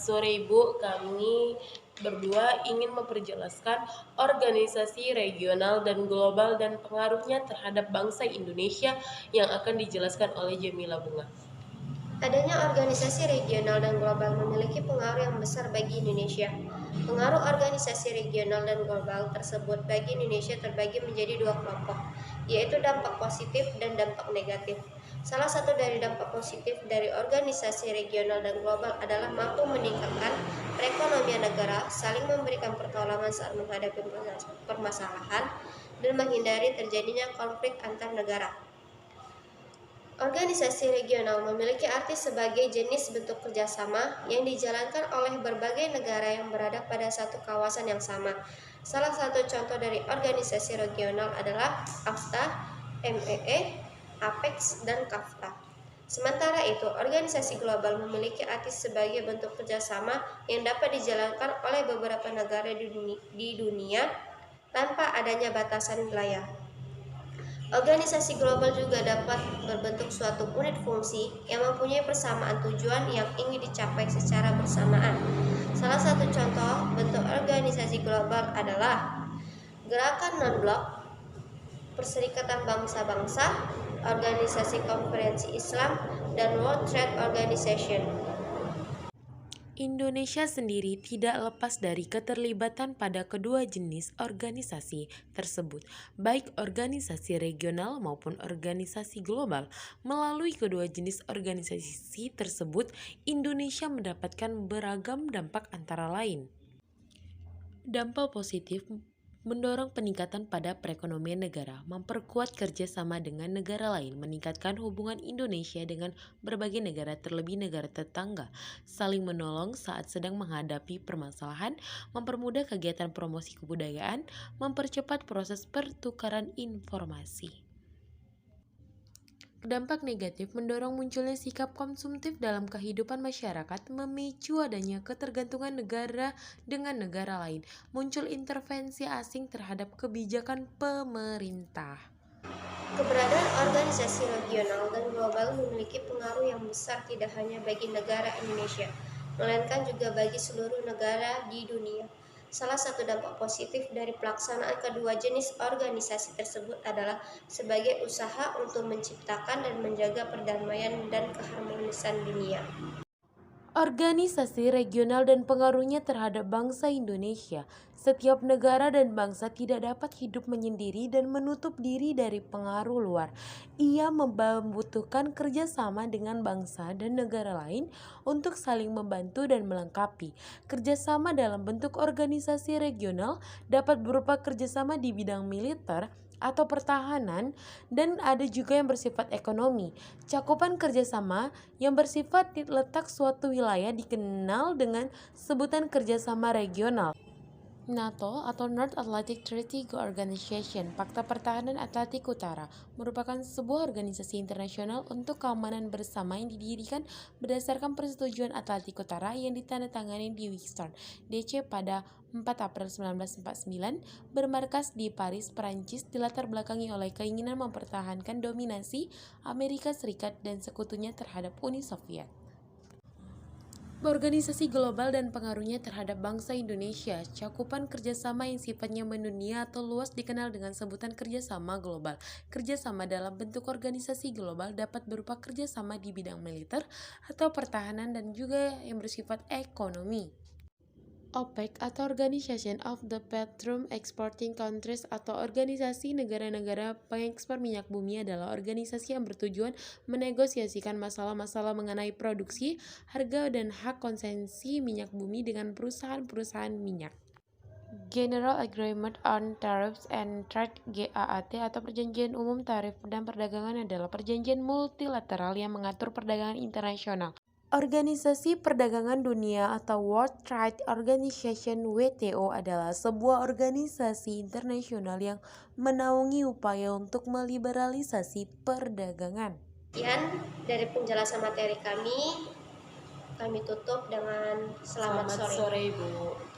sore Ibu, kami berdua ingin memperjelaskan organisasi regional dan global dan pengaruhnya terhadap bangsa Indonesia yang akan dijelaskan oleh Jamila Bunga. Adanya organisasi regional dan global memiliki pengaruh yang besar bagi Indonesia. Pengaruh organisasi regional dan global tersebut bagi Indonesia terbagi menjadi dua kelompok, yaitu dampak positif dan dampak negatif. Salah satu dari dampak positif dari organisasi regional dan global adalah mampu meningkatkan perekonomian negara, saling memberikan pertolongan saat menghadapi permasalahan, dan menghindari terjadinya konflik antar negara. Organisasi regional memiliki arti sebagai jenis bentuk kerjasama yang dijalankan oleh berbagai negara yang berada pada satu kawasan yang sama. Salah satu contoh dari organisasi regional adalah AFTA, MEE, APEX, dan KAFTA. Sementara itu, organisasi global memiliki arti sebagai bentuk kerjasama yang dapat dijalankan oleh beberapa negara di dunia tanpa adanya batasan wilayah. Organisasi global juga dapat berbentuk suatu unit fungsi yang mempunyai persamaan tujuan yang ingin dicapai secara bersamaan. Salah satu contoh bentuk organisasi global adalah Gerakan Non-Blok, Perserikatan Bangsa-Bangsa, Organisasi Konferensi Islam, dan World Trade Organization. Indonesia sendiri tidak lepas dari keterlibatan pada kedua jenis organisasi tersebut, baik organisasi regional maupun organisasi global. Melalui kedua jenis organisasi tersebut, Indonesia mendapatkan beragam dampak antara lain. Dampak positif mendorong peningkatan pada perekonomian negara, memperkuat kerjasama dengan negara lain, meningkatkan hubungan Indonesia dengan berbagai negara terlebih negara tetangga, saling menolong saat sedang menghadapi permasalahan, mempermudah kegiatan promosi kebudayaan, mempercepat proses pertukaran informasi. Dampak negatif mendorong munculnya sikap konsumtif dalam kehidupan masyarakat, memicu adanya ketergantungan negara dengan negara lain, muncul intervensi asing terhadap kebijakan pemerintah. Keberadaan organisasi regional dan global memiliki pengaruh yang besar tidak hanya bagi negara Indonesia, melainkan juga bagi seluruh negara di dunia. Salah satu dampak positif dari pelaksanaan kedua jenis organisasi tersebut adalah sebagai usaha untuk menciptakan dan menjaga perdamaian dan keharmonisan dunia. Organisasi regional dan pengaruhnya terhadap bangsa Indonesia. Setiap negara dan bangsa tidak dapat hidup menyendiri dan menutup diri dari pengaruh luar. Ia membutuhkan kerjasama dengan bangsa dan negara lain untuk saling membantu dan melengkapi. Kerjasama dalam bentuk organisasi regional dapat berupa kerjasama di bidang militer atau pertahanan, dan ada juga yang bersifat ekonomi. Cakupan kerjasama yang bersifat letak suatu wilayah dikenal dengan sebutan kerjasama regional. NATO atau North Atlantic Treaty Organization, Pakta Pertahanan Atlantik Utara, merupakan sebuah organisasi internasional untuk keamanan bersama yang didirikan berdasarkan Persetujuan Atlantik Utara yang ditandatangani di Washington, DC pada 4 April 1949, bermarkas di Paris, Perancis, dilatar belakangi oleh keinginan mempertahankan dominasi Amerika Serikat dan sekutunya terhadap Uni Soviet. Organisasi global dan pengaruhnya terhadap bangsa Indonesia. Cakupan kerjasama yang sifatnya mendunia atau luas dikenal dengan sebutan kerjasama global. Kerjasama dalam bentuk organisasi global dapat berupa kerjasama di bidang militer atau pertahanan dan juga yang bersifat ekonomi. OPEC atau Organization of the Petroleum Exporting Countries atau organisasi negara-negara pengekspor minyak bumi adalah organisasi yang bertujuan menegosiasikan masalah-masalah mengenai produksi, harga, dan hak konsesi minyak bumi dengan perusahaan-perusahaan minyak. General Agreement on Tariffs and Trade GAAT atau Perjanjian Umum Tarif dan Perdagangan adalah perjanjian multilateral yang mengatur perdagangan internasional. Organisasi Perdagangan Dunia atau World Trade Organization (WTO) adalah sebuah organisasi internasional yang menaungi upaya untuk meliberalisasi perdagangan. Sekian dari penjelasan materi kami tutup dengan selamat sore. Ibu.